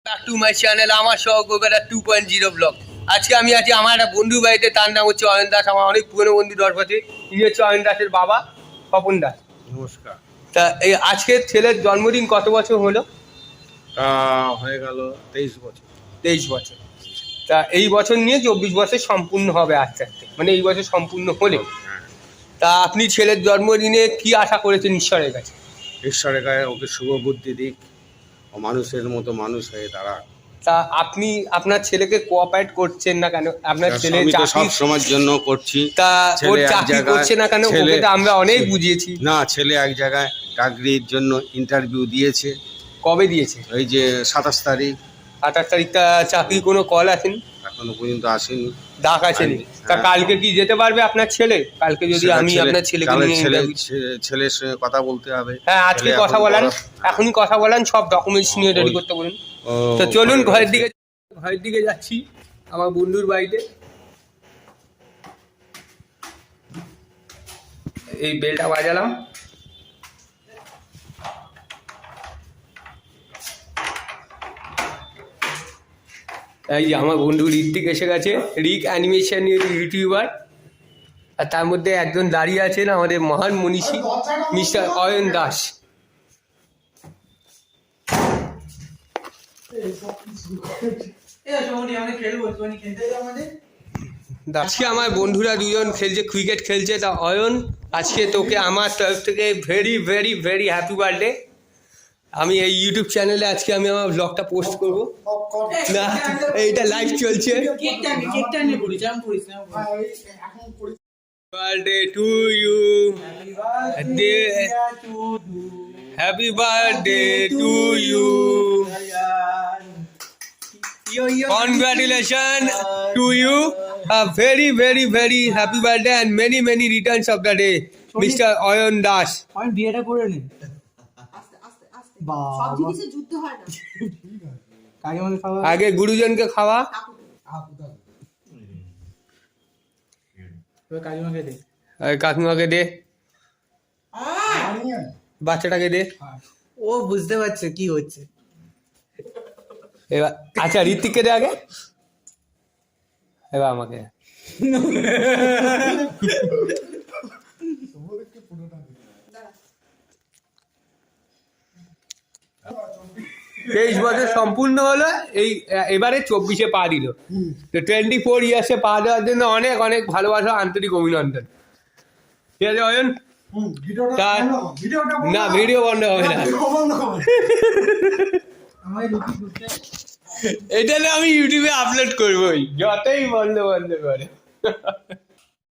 Back to my channel আমার সহকর্মীরা 2.0 blog. আজকে আমি আছি আমার একটা বন্ধুর বাড়িতে, তার নাম হচ্ছে অয়ন দাস। আমার অনেক পুরনো বন্ধু দরপাতে। ইনি হচ্ছে অয়ন দাসের বাবা স্বপন দাস। নমস্কার। তা এই আজকের ছেলের জন্মদিন কত বছর হলো? হয়ে গেল 23 বছর। 23 বছর। তা এই বছর নিয়ে 24 বছর সম্পূর্ণ হবে আস্তে আস্তে, মানে এই বছর সম্পূর্ণ হলে। হ্যাঁ, তা আপনি ছেলের জন্মদিনে কি আশা করেছেন ঈশ্বরের কাছে? ঈশ্বরের কাছে ওকে শুভ বুদ্ধি দিক, ও মানুষের মতো মানুষ হয়ে তারা। তা আপনি আপনার ছেলেকে কোঅপারেট করছেন না কেন? আপনার ছেলে আমি তো সব চাকরি, সময়ের জন্য করছি। তা ওর ছেলে এক চাকরি জায়গায়, করছে না কেন? ওকে তো আমরা অনেক বুঝিয়েছি। না, ছেলে এক জায়গায় চাকরির জন্য ইন্টারভিউ দিয়েছে। কবে দিয়েছে? এই যে 27 তারিখ। 28 তারিখটা চাকরি কোনো কল আসেনি? এখনো পর্যন্ত আসেনি, ডাক আসেনি। তা হ্যাঁ। কালকে কি যেতে পারবে আপনার ছেলে? কালকে যদি আমি আপনার ছেলেকে নিয়ে ছেলের সঙ্গে কথা বলতে হবে। হ্যাঁ, আজকে ছেলে কথা এখন বলেন, বড়। এখনই কথা বলেন, সব ডকুমেন্টস নিয়ে রেডি করতে বলুন। তো চলুন ঘরের দিকে যাচ্ছি, আমার বন্ধুর বাড়িতে। এই বেলটা বাজালাম। এই যে আমার বন্ধু ঋত্বিক এসে গেছে। রিক অ্যানিমেশন ইউটিউবার। আর তার মধ্যে একজন দাঁড়িয়ে আছেন আমাদের মহান মনীষী মিস্টার অয়ন দাস। আজকে আমার বন্ধুরা দুজন খেলছে, ক্রিকেট খেলছে। তা অয়ন, আজকে তোকে আমার তরফ থেকে very very very happy birthday. আমি এই ইউটিউব চ্যানেলে আজকে আমি আমার ব্লগটা পোস্ট করব। না, এইটা লাইভ চলছে। Birthday to you, happy birthday to you, congratulations to you, a very very very happy birthday and many many returns of the day, Mr. Oyon Das. আমি বিয়েটা করে নি। সব জিনিসে যুদ্ধ হয় না। কাকিমাকে খাওয়া আগে গুরুজনকে খাওয়া, কাকিমাকে দে। আর কাকিমাকে দে, বাচ্চাটাকে দে। ও বুঝতে পারছে কি হচ্ছে। এবার আচ্ছা, ঋত্বিককে দে আগে, এবার আমাকে। তেইশ বছর সম্পূর্ণ হলো, এবারে 24-এ পা দিল। তো 24 ইয়ার্সে পা দেওয়ার জন্য অনেক অনেক ভালোবাসা, আন্তরিক অভিনন্দন। ঠিক আছে অয়ন? না, ভিডিও বন্ধ হবে না। এটা আমি ইউটিউবে আপলোড করবোই, যতই বন্ধ করে।